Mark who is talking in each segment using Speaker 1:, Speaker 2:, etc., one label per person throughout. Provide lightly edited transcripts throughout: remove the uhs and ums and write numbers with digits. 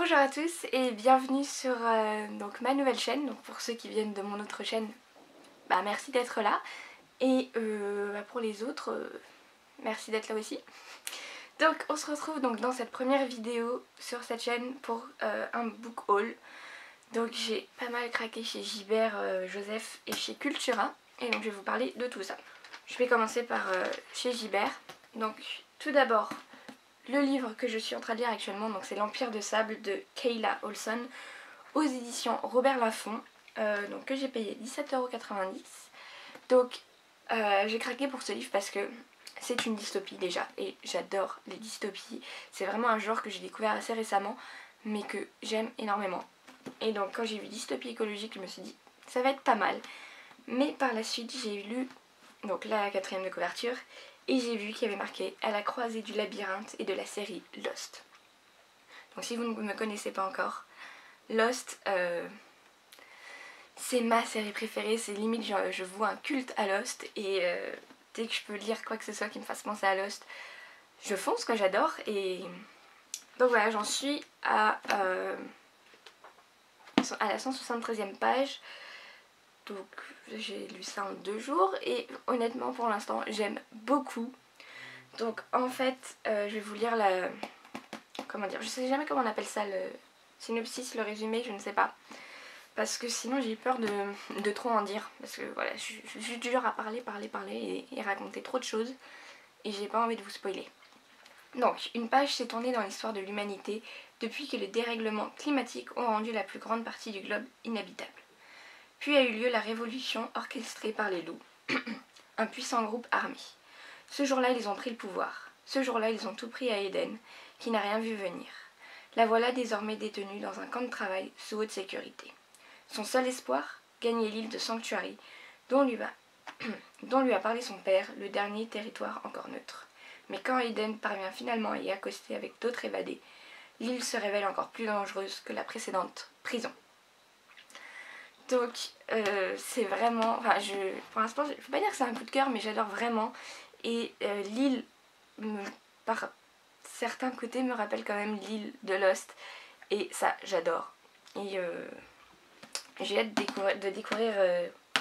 Speaker 1: Bonjour à tous et bienvenue sur donc ma nouvelle chaîne. Donc pour ceux qui viennent de mon autre chaîne, merci d'être là. Et pour les autres, merci d'être là aussi. Donc on se retrouve donc dans cette première vidéo sur cette chaîne pour un book haul. Donc j'ai pas mal craqué chez Gibert, Joseph et chez Cultura. Et donc je vais vous parler de tout ça. Je vais commencer par chez Gibert. Donc tout d'abord, le livre que je suis en train de lire actuellement, donc c'est L'Empire de Sable de Kayla Olson aux éditions Robert Laffont, donc que j'ai payé 17,90 €. Donc j'ai craqué pour ce livre parce que c'est une dystopie déjà et j'adore les dystopies. C'est vraiment un genre que j'ai découvert assez récemment mais que j'aime énormément. Et donc quand j'ai vu dystopie écologique, je me suis dit ça va être pas mal. Mais par la suite j'ai lu donc la quatrième de couverture et j'ai vu qu'il y avait marqué à la croisée du labyrinthe et de la série Lost. Donc si vous ne me connaissez pas encore, Lost c'est ma série préférée, c'est limite je voue un culte à Lost et dès que je peux lire quoi que ce soit qui me fasse penser à Lost, je fonce quoi, j'adore. Et donc voilà, j'en suis à la 173e page. Donc j'ai lu ça en 2 jours et honnêtement pour l'instant j'aime beaucoup. Donc en fait je vais vous lire la... Comment dire, je sais jamais comment on appelle ça, le synopsis, le résumé, je ne sais pas. Parce que sinon j'ai peur de trop en dire. Parce que voilà, je suis du genre à parler et raconter trop de choses. Et j'ai pas envie de vous spoiler. Donc une page s'est tournée dans l'histoire de l'humanité depuis que les dérèglements climatiques ont rendu la plus grande partie du globe inhabitable. Puis a eu lieu la révolution orchestrée par les loups, un puissant groupe armé. Ce jour-là, ils ont pris le pouvoir. Ce jour-là, ils ont tout pris à Eden, qui n'a rien vu venir. La voilà désormais détenue dans un camp de travail sous haute sécurité. Son seul espoir, gagner l'île de Sanctuary, dont lui a parlé son père, le dernier territoire encore neutre. Mais quand Eden parvient finalement à y accoster avec d'autres évadés, l'île se révèle encore plus dangereuse que la précédente prison. Donc c'est vraiment, pour l'instant je ne peux pas dire que c'est un coup de cœur, mais j'adore vraiment. Et l'île, par certains côtés, me rappelle quand même l'île de Lost. Et ça, j'adore. Et j'ai hâte de découvrir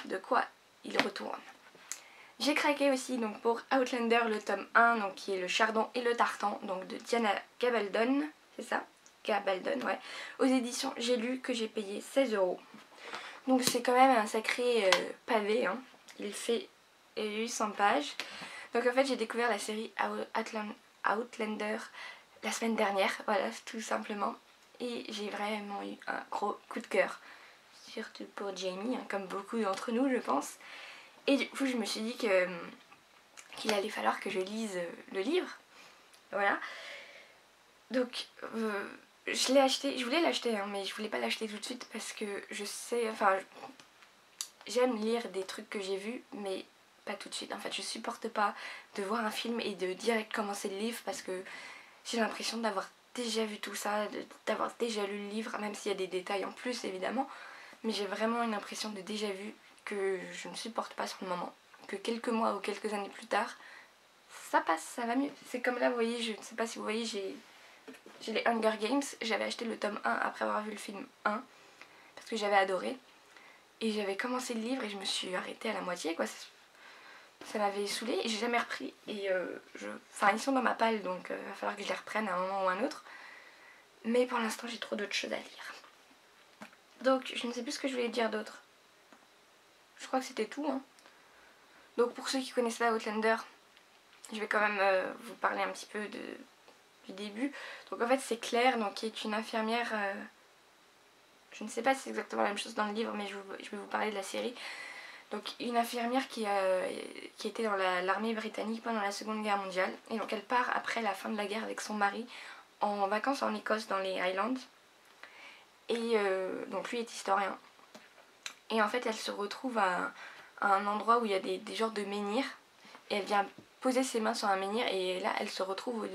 Speaker 1: de quoi il retourne. J'ai craqué aussi donc, pour Outlander, le tome 1, donc, qui est Le Chardon et le Tartan, donc de Diana Gabaldon, c'est ça? Gabaldon, ouais. Aux éditions J'ai lu, que j'ai payé 16 €. Donc c'est quand même un sacré pavé, hein. Il fait 800 pages. Donc en fait j'ai découvert la série Outlander la semaine dernière, voilà, tout simplement. Et j'ai vraiment eu un gros coup de cœur. Surtout pour Jamie, hein, comme beaucoup d'entre nous je pense. Et du coup je me suis dit qu'il allait falloir que je lise le livre. Voilà. Donc je l'ai acheté, je voulais l'acheter hein, mais je voulais pas l'acheter tout de suite parce que je sais, j'aime lire des trucs que j'ai vus mais pas tout de suite. En fait je supporte pas de voir un film et de direct commencer le livre parce que j'ai l'impression d'avoir déjà vu tout ça, d'avoir déjà lu le livre, même s'il y a des détails en plus évidemment. Mais j'ai vraiment une impression de déjà vu que je ne supporte pas sur le moment. Que quelques mois ou quelques années plus tard, ça passe, ça va mieux. C'est comme là, vous voyez, je ne sais pas si vous voyez, j'ai les Hunger Games. J'avais acheté le tome 1 après avoir vu le film 1, parce que j'avais adoré. Et j'avais commencé le livre et je me suis arrêtée à la moitié, quoi. Ça m'avait saoulée et j'ai jamais repris. Et ils sont dans ma palle, donc il va falloir que je les reprenne à un moment ou à un autre. Mais pour l'instant, j'ai trop d'autres choses à lire. Donc, je ne sais plus ce que je voulais dire d'autre. Je crois que c'était tout, hein. Donc, pour ceux qui ne connaissent pas Outlander, je vais quand même vous parler un petit peu du début. Donc, en fait, c'est Claire, donc, qui est une infirmière. Je ne sais pas si c'est exactement la même chose dans le livre, mais je vais vous parler de la série. Donc, une infirmière qui était dans l'armée britannique pendant la Seconde Guerre mondiale. Et donc, elle part après la fin de la guerre avec son mari en vacances en Écosse, dans les Highlands. Et donc, lui est historien. Et en fait, elle se retrouve à un endroit où il y a des genres de menhirs. Et elle vient poser ses mains sur un menhir. Et là, elle se retrouve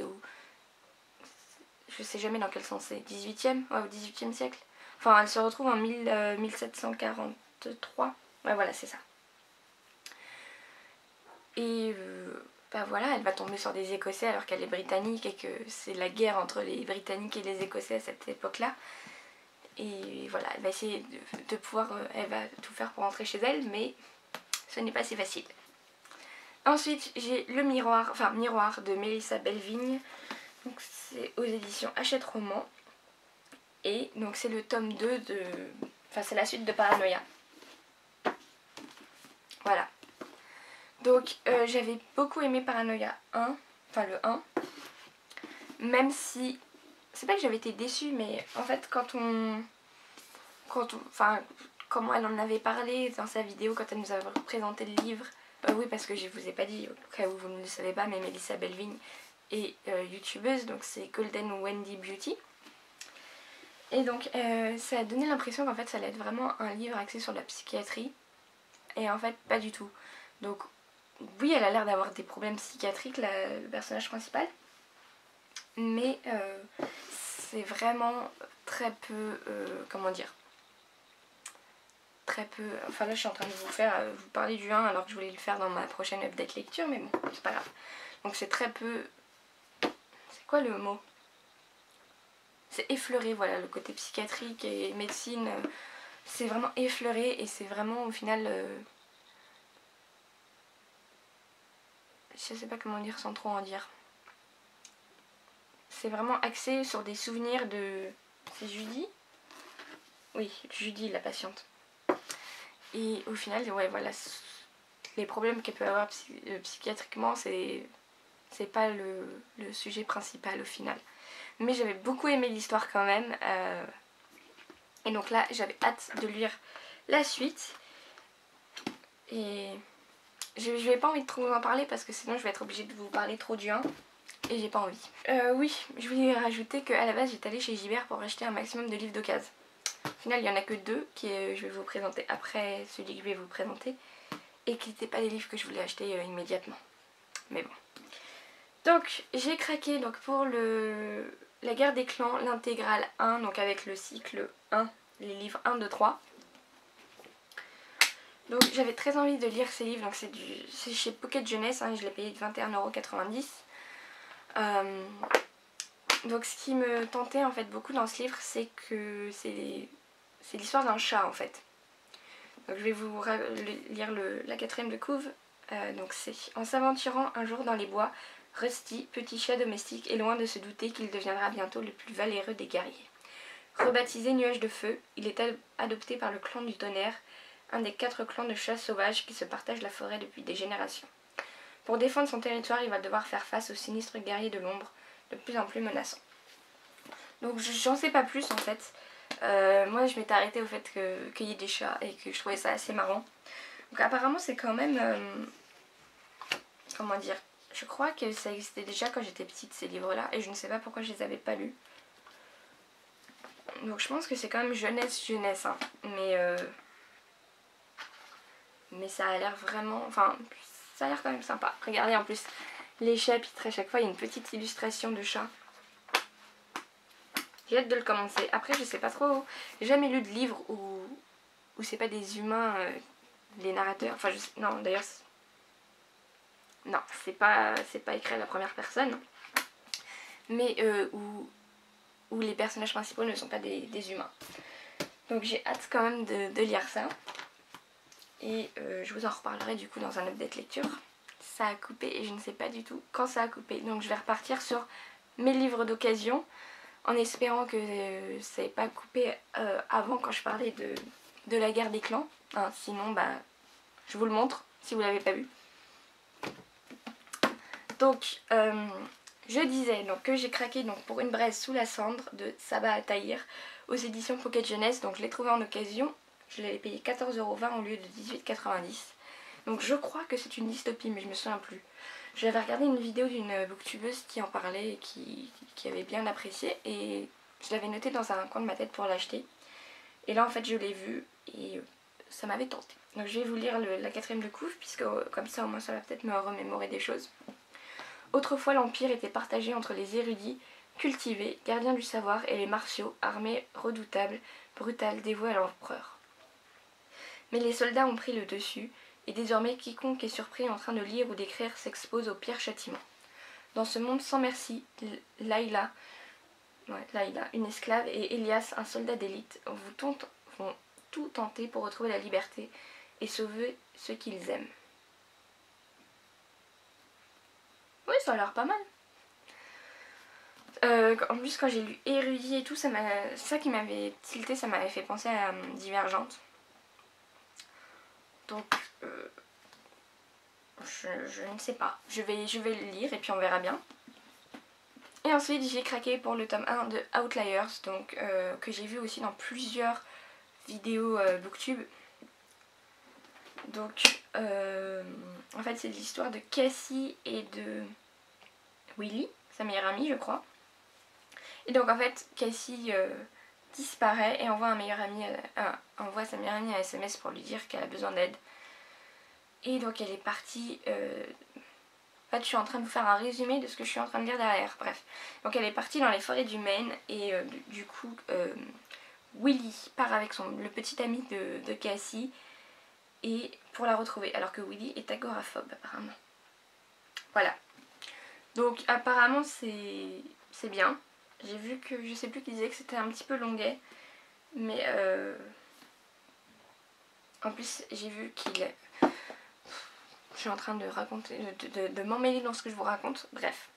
Speaker 1: je sais jamais dans quel sens c'est. 18e ? Ouais, au 18e siècle. Enfin, elle se retrouve en 1743. Ouais, voilà, c'est ça. Et bah voilà, elle va tomber sur des Écossais alors qu'elle est britannique et que c'est la guerre entre les Britanniques et les Écossais à cette époque-là. Et voilà, elle va essayer de pouvoir, elle va tout faire pour rentrer chez elle, mais ce n'est pas si facile. Ensuite, j'ai le miroir, enfin Miroir de Mélissa Belvigne. Donc c'est aux éditions Hachette Roman. Et donc c'est le tome 2 de... Enfin c'est la suite de Paranoia. Voilà. Donc j'avais beaucoup aimé Paranoia 1, enfin le 1. Même si... C'est pas que j'avais été déçue, mais en fait enfin, comment elle en avait parlé dans sa vidéo quand elle nous avait présenté le livre. Oui, parce que je vous ai pas dit, au cas où vous ne le savez pas, mais Mélissa Belvigne est youtubeuse, donc c'est Golden Wendy Beauty. Et donc ça a donné l'impression qu'en fait ça allait être vraiment un livre axé sur la psychiatrie. Et en fait pas du tout. Donc oui, elle a l'air d'avoir des problèmes psychiatriques, le personnage principal. Mais c'est vraiment très peu, comment dire, très peu, enfin là je suis en train de vous parler du 1 alors que je voulais le faire dans ma prochaine update lecture, mais bon, c'est pas grave. Donc c'est très peu, c'est quoi le mot? C'est effleuré, voilà, le côté psychiatrique et médecine, c'est vraiment effleuré et c'est vraiment au final, je sais pas comment dire sans trop en dire. C'est vraiment axé sur des souvenirs de... C'est Judy? Oui, Judy, la patiente. Et au final, ouais, voilà, les problèmes qu'elle peut avoir psychiatriquement, c'est pas le sujet principal au final. Mais j'avais beaucoup aimé l'histoire quand même. Et donc là, j'avais hâte de lire la suite. Et je n'ai pas envie de trop vous en parler parce que sinon je vais être obligée de vous parler trop du 1. Et j'ai pas envie. Oui, je voulais rajouter qu'à la base, j'étais allée chez Gibert pour acheter un maximum de livres d'occasion. Au final, il n'y en a que 2 que je vais vous présenter après celui que je vais vous présenter. Et qui n'étaient pas des livres que je voulais acheter immédiatement. Mais bon. Donc, j'ai craqué donc, pour la guerre des clans, l'intégrale 1, donc avec le cycle 1, les livres 1, 2, 3. Donc j'avais très envie de lire ces livres, donc c'est chez Pocket Jeunesse, hein, je l'ai payé de 21,90 €. Donc ce qui me tentait en fait beaucoup dans ce livre, c'est que c'est l'histoire d'un chat en fait. Donc je vais vous lire la 4e de couve. Donc c'est: en s'aventurant un jour dans les bois, Rusty, petit chat domestique, est loin de se douter qu'il deviendra bientôt le plus valeureux des guerriers. Rebaptisé Nuage de Feu, il est adopté par le clan du Tonnerre, un des 4 clans de chats sauvages qui se partagent la forêt depuis des générations. Pour défendre son territoire, il va devoir faire face aux sinistres guerriers de l'ombre, de plus en plus menaçants. Donc j'en sais pas plus en fait. Moi je m'étais arrêtée au fait qu'il y ait des chats et que je trouvais ça assez marrant. Donc apparemment c'est quand même... comment dire, je crois que ça existait déjà quand j'étais petite ces livres là et je ne sais pas pourquoi je les avais pas lus. Donc je pense que c'est quand même jeunesse hein. Mais ça a l'air vraiment... Enfin, ça a l'air quand même sympa. Regardez en plus les chapitres, à chaque fois il y a une petite illustration de chat. J'ai hâte de le commencer. Après je sais pas trop, j'ai jamais lu de livre où c'est pas des humains les narrateurs. Enfin non d'ailleurs non, c'est pas écrit à la première personne. Mais où les personnages principaux ne sont pas des humains. Donc j'ai hâte quand même de lire ça. Et je vous en reparlerai du coup dans un update lecture. Ça a coupé et je ne sais pas du tout quand ça a coupé. Donc je vais repartir sur mes livres d'occasion en espérant que ça n'ait pas coupé avant quand je parlais de la guerre des clans. Hein, sinon bah je vous le montre si vous ne l'avez pas vu. Donc je disais donc, que j'ai craqué donc, pour Une braise sous la cendre de Sabah Atahir aux éditions Pocket Jeunesse. Donc je l'ai trouvé en occasion. Je l'avais payé 14,20 € au lieu de 18,90 €. Donc je crois que c'est une dystopie, mais je me souviens plus. J'avais regardé une vidéo d'une booktubeuse qui en parlait et qui avait bien apprécié. Et je l'avais noté dans un coin de ma tête pour l'acheter. Et là en fait je l'ai vu et ça m'avait tenté. Donc je vais vous lire la 4e de couve, puisque comme ça au moins ça va peut-être me remémorer des choses. Autrefois l'Empire était partagé entre les érudits, cultivés, gardiens du savoir, et les martiaux, armés, redoutables, brutales, dévoués à l'empereur. Mais les soldats ont pris le dessus, Et désormais, quiconque est surpris en train de lire ou d'écrire s'expose au pire châtiment. Dans ce monde sans merci, Layla, une esclave, et Elias, un soldat d'élite, vont tout tenter pour retrouver la liberté et sauver ceux qu'ils aiment. Oui, ça a l'air pas mal. En plus, quand j'ai lu Érudit et tout, ça qui m'avait tilté, ça m'avait fait penser à Divergente. Donc, je ne sais pas. Je vais le lire et puis on verra bien. Et ensuite, j'ai craqué pour le tome 1 de Outliers, donc que j'ai vu aussi dans plusieurs vidéos booktube. Donc, en fait, c'est l'histoire de Cassie et de Willy, sa meilleure amie, je crois. Et donc, en fait, Cassie disparaît et envoie sa meilleure amie un SMS pour lui dire qu'elle a besoin d'aide. Et donc, elle est partie. En fait, je suis en train de vous faire un résumé de ce que je suis en train de lire derrière. Bref. Donc, elle est partie dans les forêts du Maine et du coup, Willy part avec le petit ami de Cassie et pour la retrouver. Alors que Willy est agoraphobe, apparemment. Voilà. Donc, apparemment, c'est bien. J'ai vu que, je sais plus qui disait que c'était un petit peu longuet. Mais, en plus, j'ai vu qu'il est... Je suis en train de raconter, de m'emmêler dans ce que je vous raconte. Bref.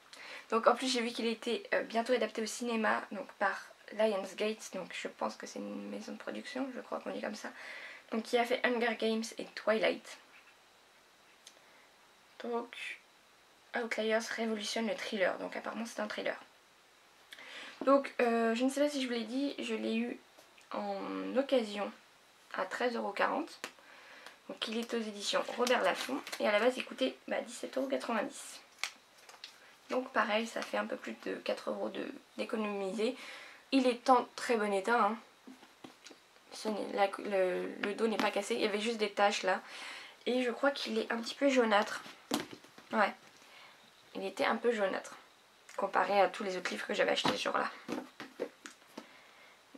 Speaker 1: Donc en plus j'ai vu qu'il était bientôt adapté au cinéma, donc par Lionsgate, donc je pense que c'est une maison de production, je crois qu'on dit comme ça. Donc qui a fait Hunger Games et Twilight. Donc Outliers révolutionne le thriller, donc apparemment c'est un thriller. Donc je ne sais pas si je vous l'ai dit, je l'ai eu en occasion à 13,40 €. Donc il est aux éditions Robert Laffont et à la base il coûtait 17,90 €. Donc pareil, ça fait un peu plus de 4 € d'économiser. Il est en très bon état. Hein. Le dos n'est pas cassé, il y avait juste des taches là. Et je crois qu'il est un petit peu jaunâtre. Ouais, il était un peu jaunâtre comparé à tous les autres livres que j'avais achetés ce jour-là.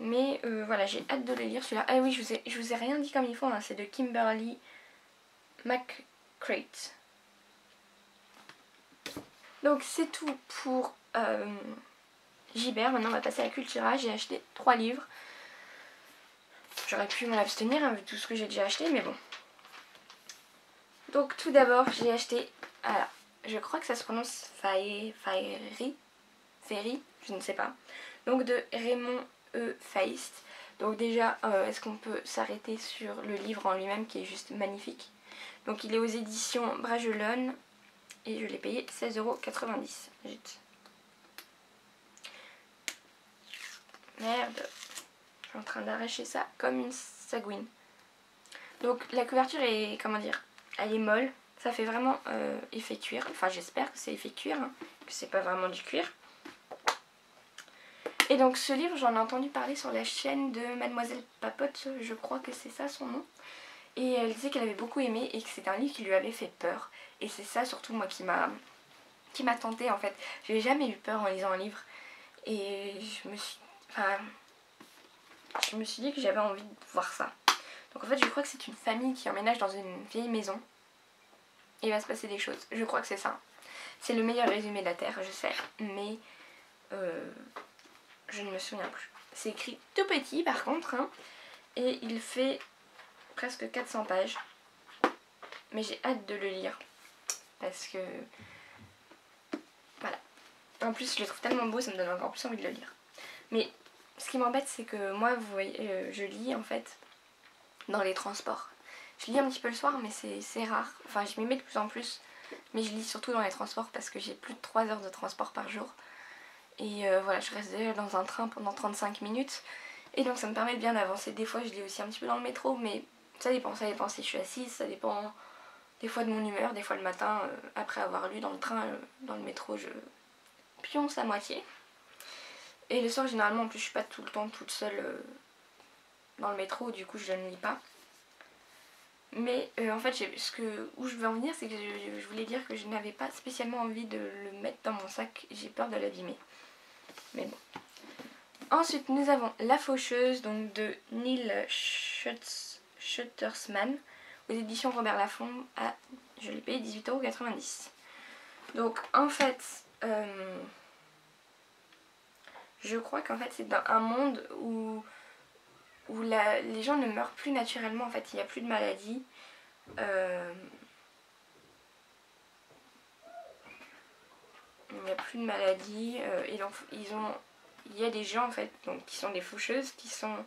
Speaker 1: Mais voilà, j'ai hâte de le lire celui-là. Ah oui, je vous ai rien dit comme il faut, hein. C'est de Kimberly McCreight. Donc c'est tout pour Gibert. Maintenant on va passer à Cultura. J'ai acheté 3 livres. J'aurais pu m'en abstenir hein, vu tout ce que j'ai déjà acheté, mais bon. Donc tout d'abord j'ai acheté, alors, je crois que ça se prononce Ferry, je ne sais pas. Donc de Raymond E. Feist. Donc déjà, est-ce qu'on peut s'arrêter sur le livre en lui-même qui est juste magnifique. Donc il est aux éditions Bragelonne et je l'ai payé 16,90 €. Zut. Merde. Je suis en train d'arracher ça comme une sagouine. Donc la couverture est, comment dire, elle est molle. Ça fait vraiment effet cuir. Enfin j'espère que c'est effet cuir, hein, que c'est pas vraiment du cuir. Et donc ce livre, j'en ai entendu parler sur la chaîne de Mademoiselle Papote, je crois que c'est ça son nom. Et elle disait qu'elle avait beaucoup aimé et que c'était un livre qui lui avait fait peur. Et c'est ça surtout moi qui m'a tentée en fait. J'ai jamais eu peur en lisant un livre. Et je me suis dit que j'avais envie de voir ça. Donc en fait je crois que c'est une famille qui emménage dans une vieille maison. Et il va se passer des choses. Je crois que c'est ça. C'est le meilleur résumé de la Terre, je sais. Mais je ne me souviens plus. C'est écrit tout petit par contre. Hein, et il fait presque 400 pages. Mais j'ai hâte de le lire. Parce que... Voilà. En plus je le trouve tellement beau, ça me donne encore plus envie de le lire. Mais ce qui m'embête c'est que moi, vous voyez, je lis en fait dans les transports. Je lis un petit peu le soir mais c'est rare. Enfin je m'y mets de plus en plus. Mais je lis surtout dans les transports parce que j'ai plus de 3 heures de transport par jour. Et voilà, je reste déjà dans un train pendant 35 minutes. Et donc ça me permet de bien avancer. Des fois je lis aussi un petit peu dans le métro, mais ça dépend si je suis assise, ça dépend des fois de mon humeur. Des fois le matin, après avoir lu dans le train, dans le métro, je pionce à moitié. Et le soir généralement, en plus je suis pas tout le temps toute seule dans le métro, du coup je ne lis pas. Mais en fait, où je veux en venir, c'est que je voulais dire que je n'avais pas spécialement envie de le mettre dans mon sac. J'ai peur de l'abîmer. Mais bon. Ensuite, nous avons La Faucheuse, donc de Neil Schutzman aux éditions Robert Laffont. Je l'ai payé 18,90 €. Donc en fait, je crois qu'en fait c'est dans un monde où les gens ne meurent plus naturellement. En fait, il n'y a plus de maladies. Il n'y a plus de maladies. Et donc il y a des gens en fait donc, qui sont des faucheuses, qui sont...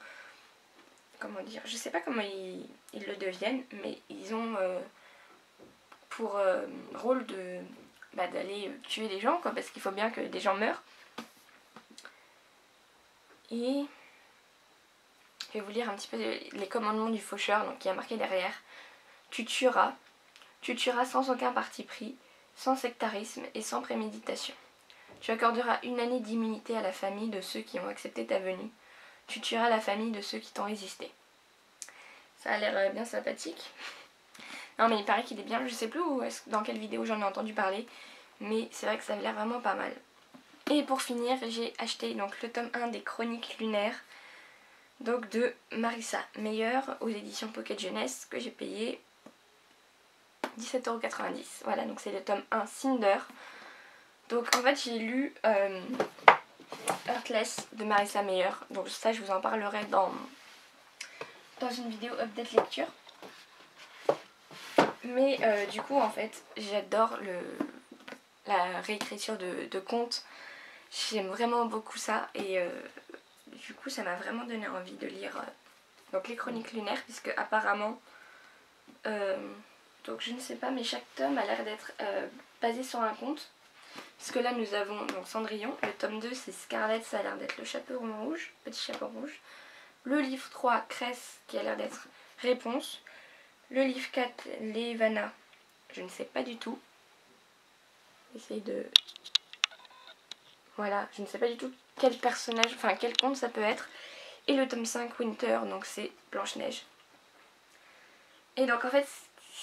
Speaker 1: Comment dire, je sais pas comment ils le deviennent, mais ils ont pour rôle d'aller tuer les gens, quoi, parce qu'il faut bien que des gens meurent. Et je vais vous lire un petit peu les commandements du faucheur, donc qui a marqué derrière. Tu tueras sans aucun parti pris, sans sectarisme et sans préméditation. Tu accorderas 1 année d'immunité à la famille de ceux qui ont accepté ta venue. Tu tueras la famille de ceux qui t'ont résisté. Ça a l'air bien sympathique. Non mais il paraît qu'il est bien, je sais plus dans quelle vidéo j'en ai entendu parler, mais c'est vrai que ça a l'air vraiment pas mal. Et pour finir, j'ai acheté donc le tome 1 des Chroniques lunaires, donc de Marissa Meyer aux éditions Pocket Jeunesse, que j'ai payé 17,90 €. Voilà, donc c'est le tome 1 Cinder. Donc en fait j'ai lu Heartless de Marissa Meyer, donc ça je vous en parlerai dans une vidéo update lecture. Mais du coup en fait j'adore la réécriture de contes. J'aime vraiment beaucoup ça et du coup ça m'a vraiment donné envie de lire donc les Chroniques lunaires, puisque apparemment donc je ne sais pas, mais chaque tome a l'air d'être basé sur un conte. Parce que là nous avons donc Cendrillon, le tome 2 c'est Scarlett, ça a l'air d'être le chaperon rouge, petit chaperon rouge. Le livre 3, Cress, qui a l'air d'être Réponse. Le livre 4, Lévana, je ne sais pas du tout. Essaye de... Voilà, je ne sais pas du tout quel personnage, enfin quel conte ça peut être. Et le tome 5, Winter, donc c'est Blanche-Neige. Et donc en fait,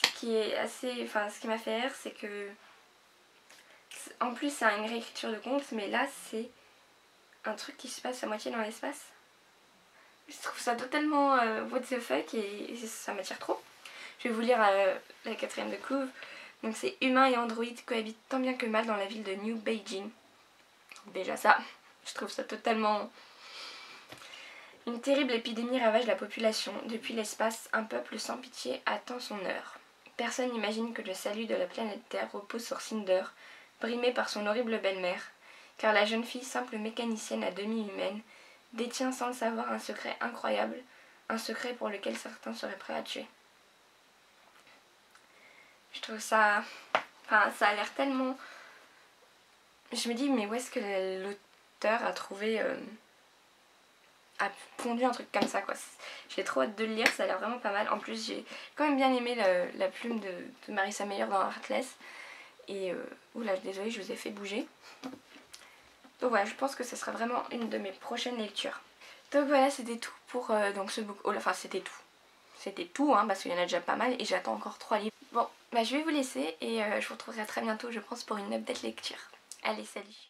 Speaker 1: ce qui est assez... Enfin, ce qui m'a fait rire, c'est que... En plus, c'est une réécriture de conte, mais là, c'est un truc qui se passe à moitié dans l'espace. Je trouve ça totalement what the fuck et ça m'attire trop. Je vais vous lire la 4e de couve. Donc c'est humains et androïdes cohabitent tant bien que mal dans la ville de New Beijing. Déjà ça, je trouve ça totalement... Une terrible épidémie ravage la population. Depuis l'espace, un peuple sans pitié attend son heure. Personne n'imagine que le salut de la planète Terre repose sur Cinder, brimée par son horrible belle-mère, car la jeune fille, simple mécanicienne à demi humaine, détient sans le savoir un secret incroyable, un secret pour lequel certains seraient prêts à tuer. Je trouve ça... Enfin, ça a l'air tellement... Je me dis, mais où est-ce que l'auteur a trouvé... a pondu un truc comme ça, quoi. J'ai trop hâte de le lire, ça a l'air vraiment pas mal. En plus, j'ai quand même bien aimé la plume de Marissa Meyer dans Heartless. Et... oula, désolée, je vous ai fait bouger. Donc voilà, je pense que ce sera vraiment une de mes prochaines lectures. Donc voilà, c'était tout pour donc ce book haul. Enfin, c'était tout. C'était tout, hein, parce qu'il y en a déjà pas mal et j'attends encore 3 livres. Bon, bah je vais vous laisser et je vous retrouverai très bientôt, je pense, pour une update lecture. Allez, salut!